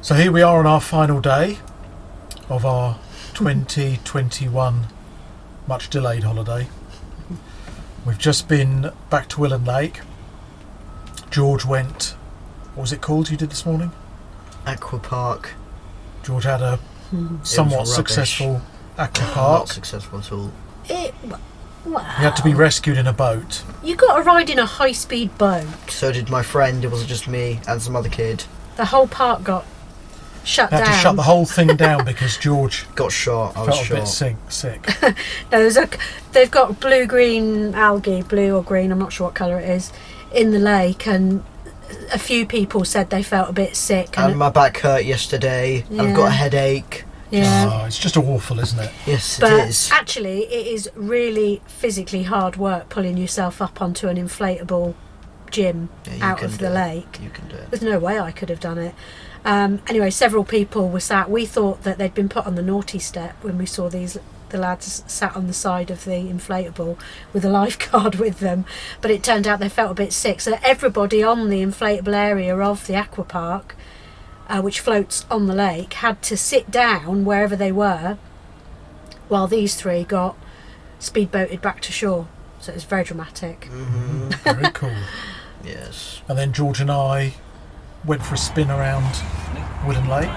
So here we are on our final day of our 2021 much delayed holiday. We've just been back to Willen Lake. George went, what was it called you did this morning? Aqua Park. George had a somewhat successful aqua park. Not successful at all. He had to be rescued in a boat. You got to ride in a high-speed boat. So did my friend. It wasn't just me and some other kid. The whole park got shut down. They had to shut the whole thing down because George got shot. I was felt a bit shot. sick. No, they've got blue-green algae, blue or green, I'm not sure what colour it is, in the lake, and a few people said they felt a bit sick. And my back hurt yesterday. Yeah. I've got a headache. Yeah. Oh, it's just awful, isn't it? Yes, But it is. actually, it is really physically hard work pulling yourself up onto an inflatable gym out of the lake. You can do it. There's no way I could have done it. Anyway, several people were sat. We thought that they'd been put on the naughty step when we saw the lads sat on the side of the inflatable with a lifeguard with them, but it turned out they felt a bit sick. So everybody on the inflatable area of the aqua park, which floats on the lake, had to sit down wherever they were while these three got speedboated back to shore. So it was very dramatic. Mm-hmm. Very cool. Yes. And then George and I went for a spin around Willen Lake.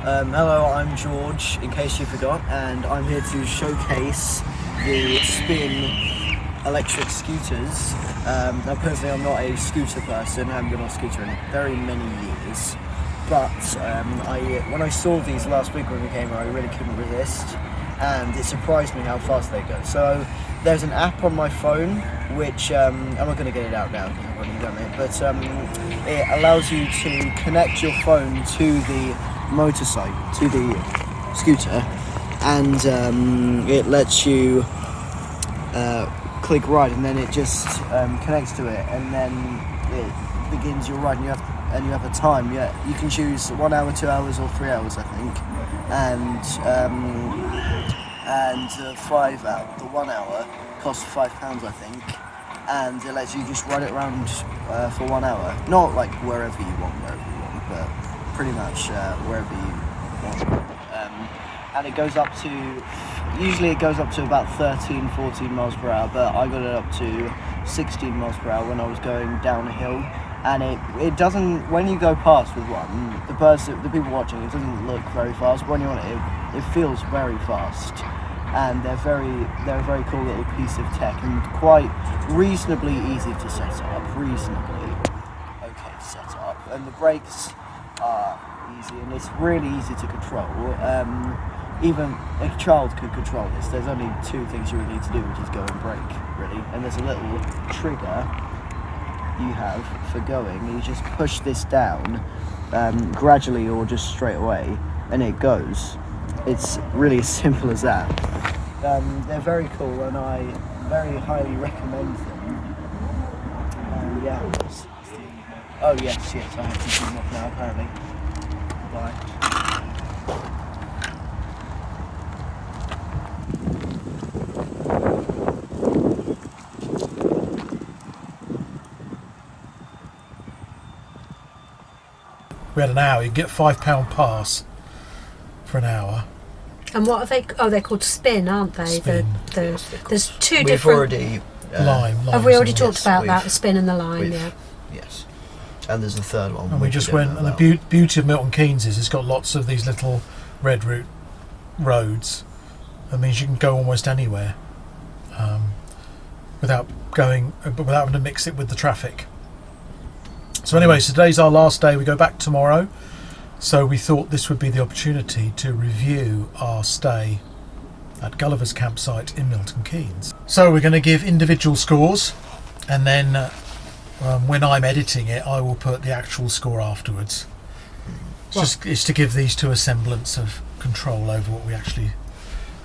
Hello, I'm George, in case you forgot, and I'm here to showcase the spin electric scooters. Now, personally, I'm not a scooter person. I haven't been on a scooter in very many years. But when I saw these last week when we came here, I really couldn't resist, and it surprised me how fast they go. So there's an app on my phone, which I'm not going to get it out now because I've already done it, but it allows you to connect your phone to the motorcycle, to the scooter, and it lets you click ride, and then it just connects to it, and then it begins your ride, and you have a time. You can choose 1 hour, 2 hours, or 3 hours, I think, and 5 hours. The 1 hour costs £5, I think, and it lets you just ride it around for 1 hour. Not like wherever you want, but pretty much wherever you want. And it goes up to, usually it goes up to about 13, 14 miles per hour, but I got it up to 16 miles per hour when I was going down a hill. And it doesn't, when you go past with one, the people watching, it doesn't look very fast, but when you're on it, it feels very fast. And they're a very cool little piece of tech, and quite reasonably easy to set up, reasonably okay to set up. And the brakes are easy, and it's really easy to control. Even a child could control this. There's only two things you really need to do, which is go and brake, really. And there's a little trigger you have for going. You just push this down gradually or just straight away, and it goes. It's really as simple as that. They're very cool, and I very highly recommend them. Yeah. Oh yes, I have to zoom off now apparently. Bye. We had an hour. You get £5 pass for an hour. And what are they? Oh, they're called spin, aren't they? Spin. There's two We've different. already Lime. Have we already talked Yes, about that? The spin and the line, yeah. Yes. And there's a third one. And we just went, and the beauty of Milton Keynes is it's got lots of these little red route roads. That means you can go almost anywhere without having to mix it with the traffic. So anyway, so today's our last day. We go back tomorrow. So we thought this would be the opportunity to review our stay at Gulliver's campsite in Milton Keynes. So we're going to give individual scores, and then when I'm editing it, I will put the actual score afterwards. It's to give these two a semblance of control over what we actually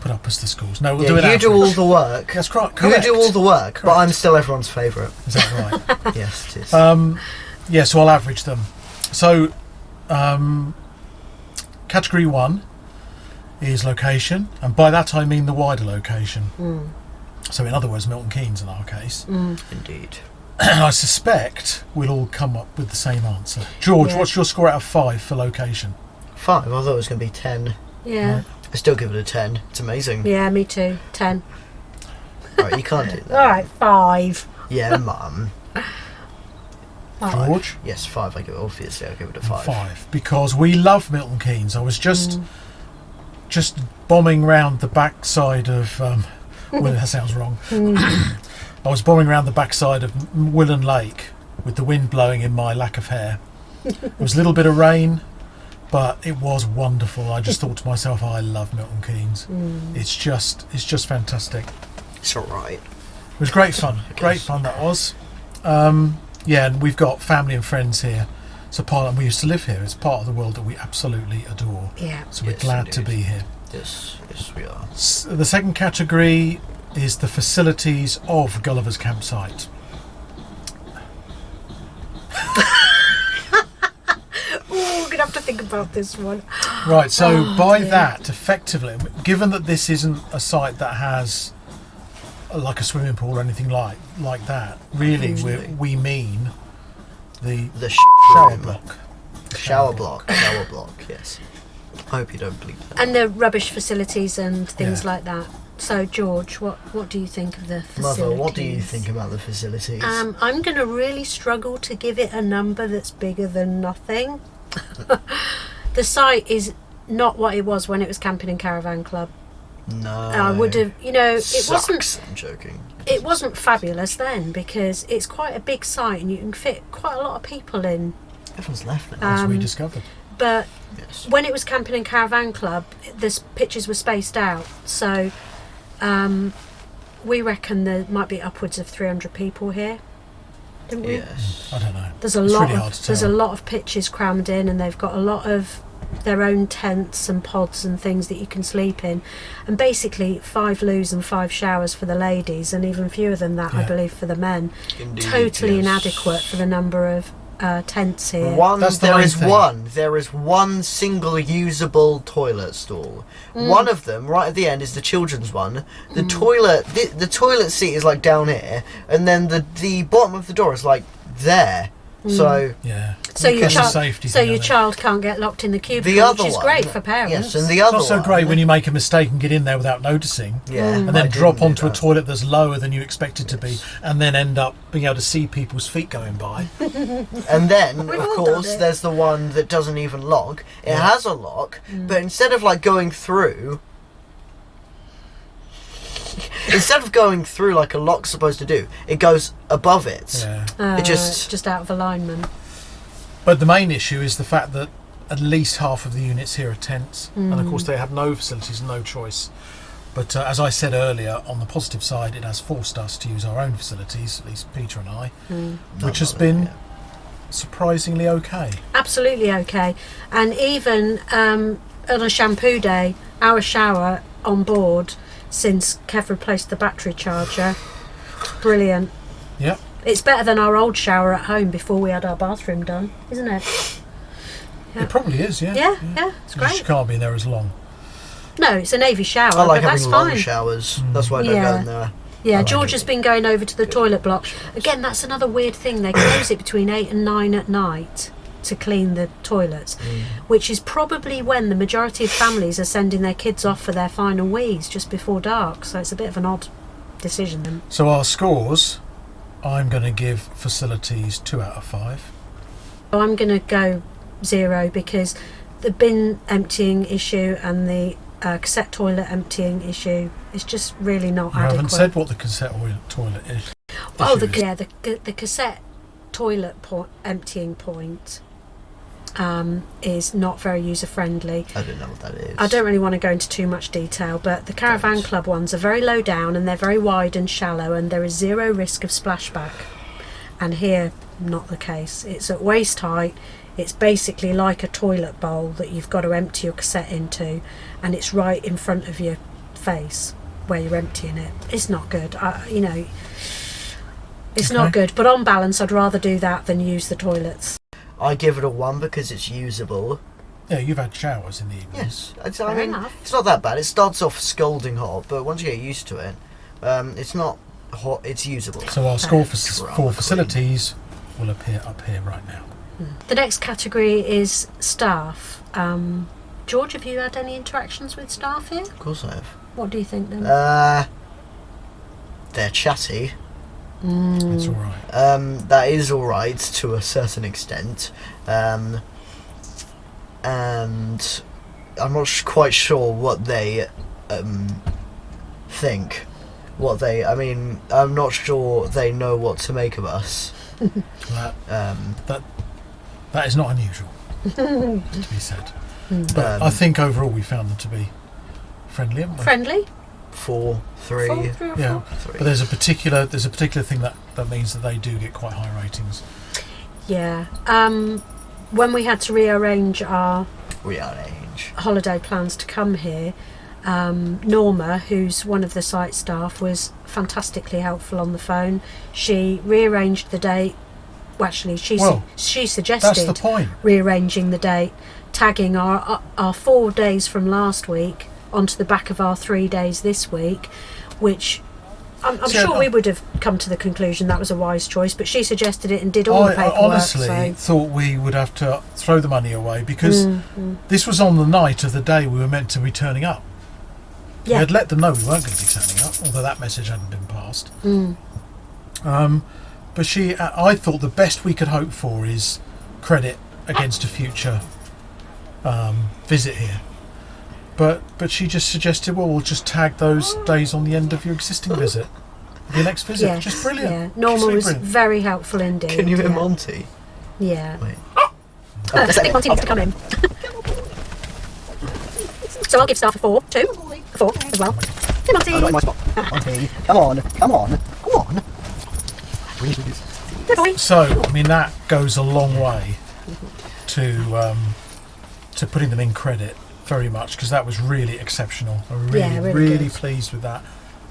put up as the scores. No, we'll do it You average. do all the work. That's correct. You do all the work, Correct. but I'm still everyone's favourite. Is that right? Yes, it is. Yeah, so I'll average them. So, category 1 is location, and by that I mean the wider location. So in other words, Milton Keynes in our case. Indeed. I suspect we'll all come up with the same answer. George, Yeah. what's your score out of 5 for location? 5. I thought it was going to be 10. Yeah. I still give it a 10. It's amazing. Yeah, me too. 10. Right, you can't do that. All right, 5. Yeah, Mum. George? Yes, 5. Obviously, I'll give it a 5. 5, because we love Milton Keynes. I was just bombing round the backside of well, that sounds wrong. I was bombing around the backside of Willen Lake with the wind blowing in my lack of hair. There was a little bit of rain, but it was wonderful. I just thought to myself, I love Milton Keynes. It's just fantastic. It's alright. It was great fun. Great fun that was. Yeah, and we've got family and friends here. So and we used to live here. It's part of the world that we absolutely adore. Yeah. So we're Yes, glad to indeed. be here. Yes, we are. The second category is the facilities of Gulliver's campsite. Oh, we're gonna have to think about this one. Right, so by dear. that, effectively, given that this isn't a site that has like a swimming pool or anything like that, really we mean the The shower room. block. Shower block. Shower block, yes. I hope you don't believe that. And the rubbish facilities and things Yeah. like that. So, George, what do you think of the facilities? Mother, what do you think about the facilities? I'm going to really struggle to give it a number that's bigger than nothing. The site is not what it was when it was Camping and Caravan Club. No. I would have, it Sucks. wasn't. I'm joking. It wasn't fabulous then because it's quite a big site and you can fit quite a lot of people in. Everyone's left now. As we discovered. But Yes. when it was Camping and Caravan Club, the pitches were spaced out. So we reckon there might be upwards of 300 people here. Didn't we? Yes. I don't know. There's a It's lot really hard to of there's a tell. lot of pitches crammed in, and they've got a lot of their own tents and pods and things that you can sleep in, and basically 5 loos and 5 showers for the ladies, and even fewer than that, I Yeah. believe, for the men. Indeed, Totally yes. inadequate for the number of tents here. That's the main thing. There is one single usable toilet stall. One of them, right at the end, is the children's one. The toilet, the toilet seat is like down here, and then the bottom of the door is like there. So Yeah. So your That's a child, safety so thing, your I think. child can't get locked in the cubicle, the other which is one, great for parents. Yes, and the It's other not so one, great when you make a mistake and get in there without noticing. yeah, And I then didn't drop do onto a that. toilet that's lower than you expect it to be, and then end up being able to see people's feet going by. And then, We've of all course, done it. there's the one that doesn't even lock. It Yeah. has a lock, but instead of like going through, like a lock's supposed to do, it goes above it. Yeah. It just- It's just out of alignment. But the main issue is the fact that at least half of the units here are tents, and of course they have no facilities, no choice. But as I said earlier, on the positive side, it has forced us to use our own facilities, at least Peter and I, which has been surprisingly okay. Absolutely okay. And even on a shampoo day, our shower on board, since Kev replaced the battery charger, brilliant. Yep. It's better than our old shower at home before we had our bathroom done, isn't it? Yeah. It probably is, yeah. Yeah, it's Just great. can't be in there as long. No, it's a navy shower, I like but that's having long fine. showers. That's why I don't Yeah. go in there. Yeah, like George it. has been going over to the toilet block. Again, that's another weird thing. They close it between 8 and 9 at night to clean the toilets, which is probably when the majority of families are sending their kids off for their final wees just before dark. So it's a bit of an odd decision then. So our scores, I'm going to give facilities 2 out of 5. So I'm going to go 0 because the bin emptying issue and the cassette toilet emptying issue is just really not You adequate. haven't said what the cassette toilet is. Oh, issue is. the cassette toilet emptying point is not very user friendly. I don't know what that is. I don't really want to go into too much detail, but the Caravan Club ones are very low down and they're very wide and shallow, and there is 0 risk of splashback. And here, not the case. It's at waist height. It's basically like a toilet bowl that you've got to empty your cassette into, and it's right in front of your face where you're emptying it. It's not good. It's not Okay. good. But on balance, I'd rather do that than use the toilets. I give it a 1 because it's usable. Yeah, you've had showers in the evening. Yes, I Fair mean, enough. it's not that bad. It starts off scalding hot, but once you get used to it, it's not it's usable. So our score for Drama facilities will appear up here right now. The next category is staff. George, have you had any interactions with staff here? Of course I have. What do you think then? They're chatty. It's all right. That is all right to a certain extent, and I'm not quite sure what they think. I'm not sure they know what to make of us. That is not unusual to be said. But I think overall we found them to be friendly, haven't we? Friendly? 4, 3. 4, 3 or 4? Yeah. 3. But there's a particular thing that means that they do get quite high ratings. Yeah. When we had to rearrange our Rearrange. holiday plans to come here, Norma, who's one of the site staff, was fantastically helpful on the phone. She rearranged the date. Well, actually, she suggested That's the point. rearranging the date, tagging our 4 days from last week onto the back of our 3 days this week, which I'm sure we would have come to the conclusion that was a wise choice, but she suggested it and did all the paperwork. I honestly thought we would have to throw the money away because this was on the night of the day we were meant to be turning up. Yeah. We had let them know we weren't going to be turning up, although that message hadn't been passed. But I thought the best we could hope for is credit against a future visit here. But she just suggested, well, we'll just tag those days on the end of your existing visit, your next visit. Yes, Just brilliant. Yeah. Norma was brilliant. very helpful indeed. Can you hear Monty? Yeah. Wait. I think Monty needs to come in. So I'll give staff a 4, 2, a 4 as well. Hey, Monty. I'm not in my spot. Monty, come on. Good boy. So, I mean, that goes a long way to putting them in credit very much, because that was really exceptional. I'm really good. pleased with that.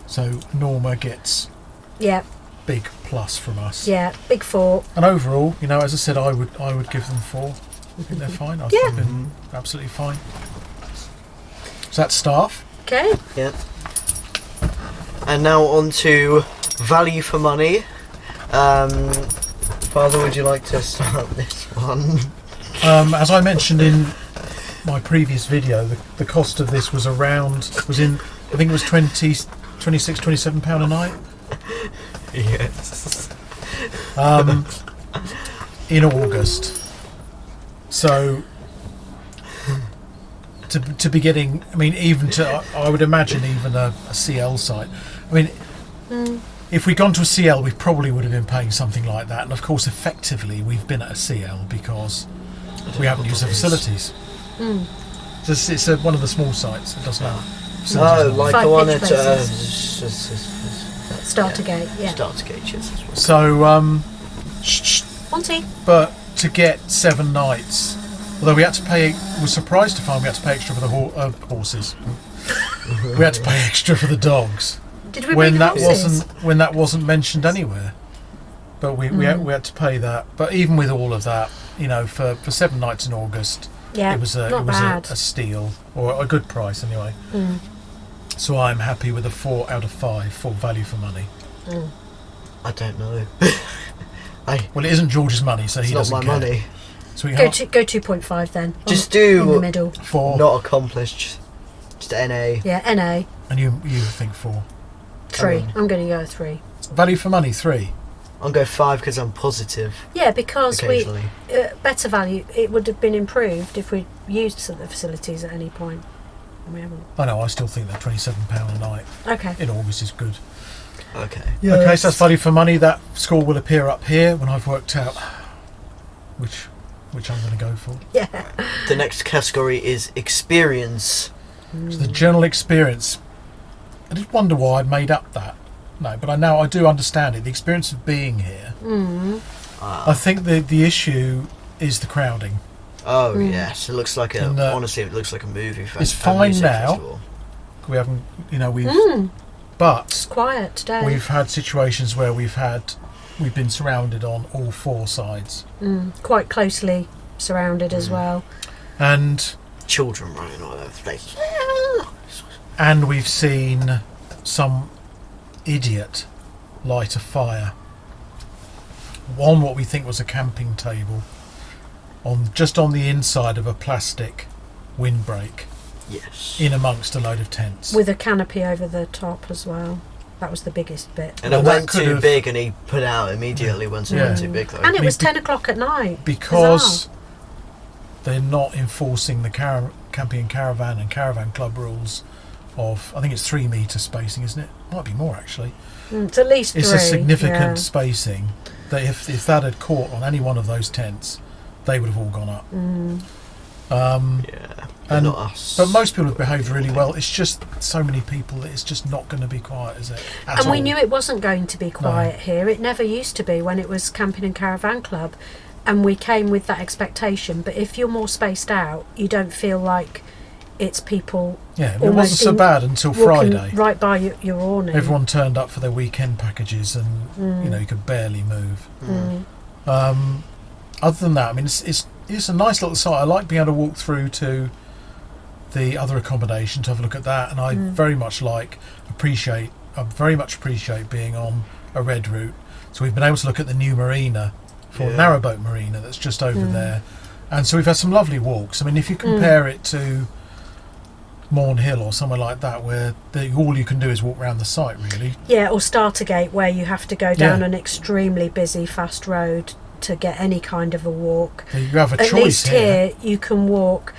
So Norma gets Yeah, big plus from us. yeah, big 4. And overall, as I said, I would give them 4. I think they're fine. I think they've been absolutely fine. So that's staff. Okay. Yeah. And now on to value for money. Father, would you like to start this one? As I mentioned in my previous video, the cost of this was I think it was 26, 27 £26, £27 a night. Yes. In August. So to be getting, I mean, I would imagine even a CL site. I mean, if we'd gone to a CL, we probably would have been paying something like that. And of course, effectively, we've been at a CL because we haven't used the facilities. It's one of the small sites. It doesn't have facilities. Oh, like 5 the one pitch at Startergate, yeah. Startergate, yes. So, Monty. but to get 7 nights, although we had to pay, we're surprised to find we had to pay extra for the horses. We had to pay extra for the dogs. Did we bring the horses? When that wasn't mentioned anywhere. But we had to pay that. But even with all of that, for 7 nights in August, Yeah, it was a steal, or a good price anyway. So I'm happy with a 4 out of 5 for value for money. I don't know. Well, it isn't George's money, so he It's doesn't not my care. money. Sweetheart, Go 2.5 then. Just in the do middle. 4, not accomplished. Just NA. Yeah, NA and you think 4. 3. mean- I'm going to go 3. Value for money 3. I'll go 5 because I'm positive. Yeah, because Occasionally. better value. It would have been improved if we used the facilities at any point. And we haven't. I know. I still think that £27 a night Okay. in August is good. Okay. Okay, so that's value for money. That score will appear up here when I've worked out which I'm going to go for. Yeah. The next category is experience. So the general experience. I did wonder why I'd made up that. No, but I do understand it. The experience of being here. I think the issue is the crowding. Oh yes, it looks like honestly, it looks like a movie. It's fine now. We haven't, but It's quiet today. we've had situations where we've been surrounded on all 4 sides, Quite closely surrounded as well. and Children running all over the place. we've seen some idiot light a fire on what we think was a camping table, just on the inside of a plastic windbreak, Yes. in amongst a load of tents. With a canopy over the top as well. That was the biggest bit. And it Well, that went could too have- big, and he put it out immediately once it Yeah. went too big. Though. And it was Be- 10 o'clock at night. because they're not enforcing the camping and caravan club rules of, I think it's 3 metre spacing, isn't it? Might be more actually. It's at least It's 3. a significant yeah. spacing that if that had caught on any one of those tents, they would have all gone up. Yeah, but and- not us. But most people have behaved really well. It's just so many people that it's just not going to be quiet, is it? At And we all. knew it wasn't going to be quiet here. It never used to be when it was Camping and Caravan Club. And we came with that expectation. But if you're more spaced out, you don't feel like it's people Yeah, it almost wasn't so in- bhan until walking Friday. right by your awning. Everyone turned up for their weekend packages, and you could barely move. Other than that, I mean, it's a nice little site. I like being able to walk through to the other accommodation to have a look at that, and I very much appreciate being on a red route. So we've been able to look at the new marina for Yeah. narrowboat marina that's just over there, and so we've had some lovely walks. I mean, if you compare it to Morn Hill or somewhere like that, where all you can do is walk around the site, really. Yeah, or Startergate, where you have to go down Yeah. an extremely busy, fast road to get any kind of a walk. You have a At choice least here you can walk.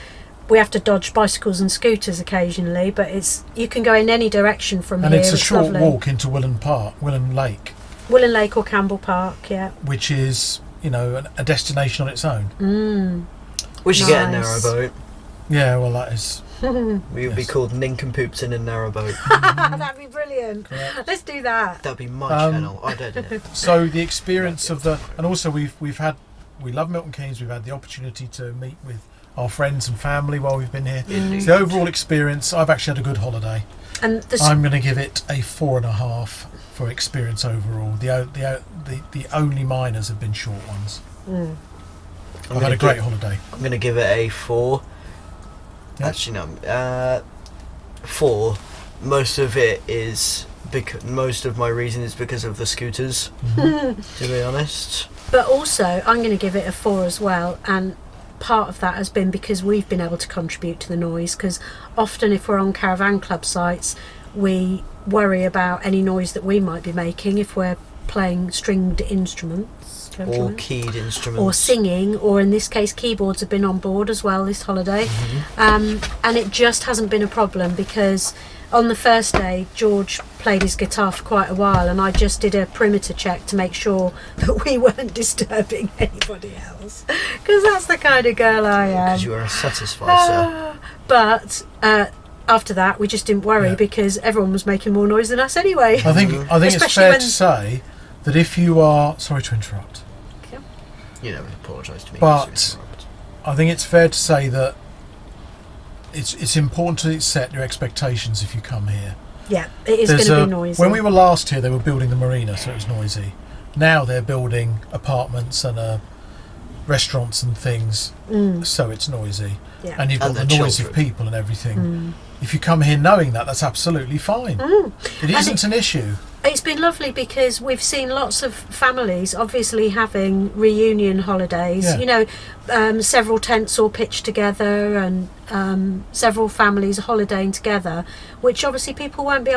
We have to dodge bicycles and scooters occasionally, but you can go in any direction from and here. it's a short lovely. walk into Willen Lake, Willen Lake or Campbell Park, yeah. which is a destination on its own. we should get a Nice. narrowboat. Yeah, well, that is. We would be Yes. called nincompoops in a narrowboat. That'd be brilliant. Let's do that. That'd be my channel. I don't know. So the experience of and also we love Milton Keynes. We've had the opportunity to meet with our friends and family while we've been here. Indeed. So the overall experience, I've actually had a good holiday. And I'm going to give it a 4.5 for experience overall. The only minors have been short ones. I've had a great holiday. I'm going to give it a 4. Yeah. Actually, no. 4. Most of it is most of my reason is because of the scooters. To be honest. But also, I'm going to give it a 4 as well, and part of that has been because we've been able to contribute to the noise, because often if we're on caravan club sites, we worry about any noise that we might be making if we're playing stringed instruments. Or keyed instruments. Or singing, or in this case keyboards have been on board as well this holiday. And it just hasn't been a problem, because on the first day George played his guitar for quite a while, and I just did a perimeter check to make sure that we weren't disturbing anybody else, because that's the kind of girl I am. Because you are a satisficer. But after that we just didn't worry, Yeah. because everyone was making more noise than us anyway. I think it's Especially fair when- to say that if you are sorry to interrupt, You never apologise to me. But- Mr. Interrupt. I think it's fair to say that it's important to set your expectations if you come here. Yeah, it is going to be noisy. When we were last here, they were building the marina, so it was noisy. Now they're building apartments and restaurants and things, so it's noisy. Yeah. And you've got And the the noise of children. people and everything. If you come here knowing that, that's absolutely fine. It isn't an issue. It's been lovely because we've seen lots of families obviously having reunion holidays. Yeah. You know, several tents all pitched together, and several families holidaying together, which obviously people weren't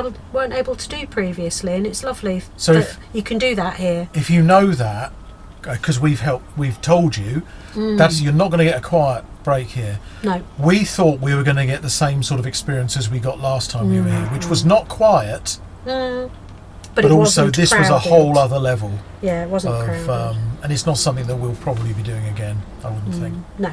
able to do previously, and it's lovely So that if- you can do that here. If you know that, because we've told you, that you're not going to get a quiet break here. No, We thought we were going to get the same sort of experience as we got last time we were here, which was not quiet, but it also wasn't this was a crowded. whole other level Yeah, it wasn't of, crowded. and it's not something that we'll probably be doing again, I wouldn't think. No.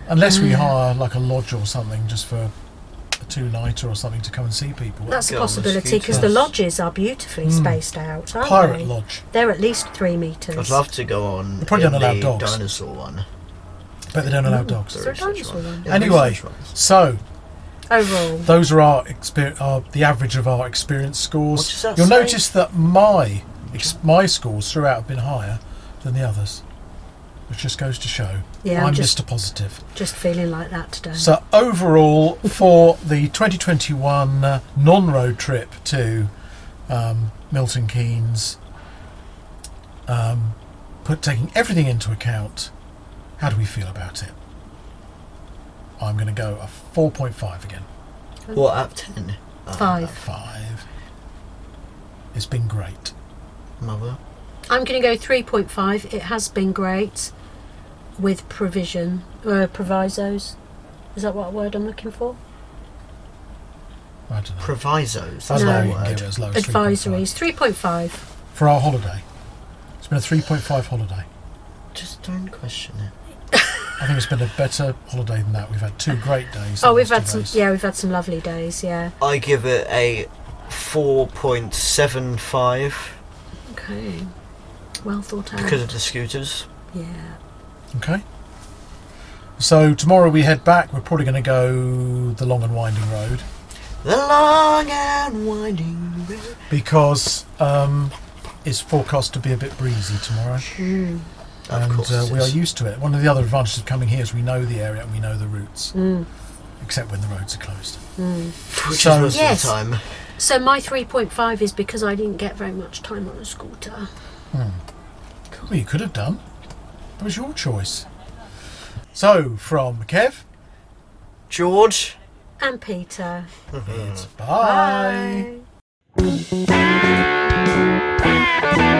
Unless we hire like a lodge or something just for a 2-nighter or something to come and see people. That's a Go on the possibility, because the scooters. lodges are beautifully spaced out, aren't Pirate they? Lodge. They're at least 3 metres. I'd love to go on They probably in don't allow the dogs. dinosaur one. But they don't allow dogs. Is there a Research dinosaur one. one? Yeah, Anyway, research ones. so Overall. those are the average of our experience scores. What does that You'll say? notice that my scores throughout have been higher than the others, which just goes to show Yeah, I'm just- Mr. Positive. Just feeling like that today. So overall, for the 2021 non-road trip to Milton Keynes, taking everything into account, how do we feel about it? I'm going to go a 4.5 again. What, out of 10? 5. 5. It's been great. Mother? I'm going to go 3.5. It has been great, with provisos. Is that what word I'm looking for? I don't know. Provisos. I don't No. know, we can give it as low as 3.5. Advisories. 3.5. For our holiday. It's been a 3.5 holiday. Just don't question it. I think it's been a better holiday than that. We've had 2 great days. Oh, the we've last had 2 some. days. Yeah, we've had some lovely days. Yeah. I give it a 4.75 Okay. Well thought out. because of the scooters. Yeah. Okay. So tomorrow we head back. We're probably going to go the long and winding road The long and winding road. because it's forecast to be a bit breezy tomorrow. Of And course it we are is. used to it. One of the other advantages of coming here is we know the area and we know the routes, Mm. except when the roads are closed. Which So- is most Yes. of the time. So my 3.5 is because I didn't get very much time on a scooter. Well, you could have done. That was your choice. So, from Kev, George? And Peter. it's bye. Bye.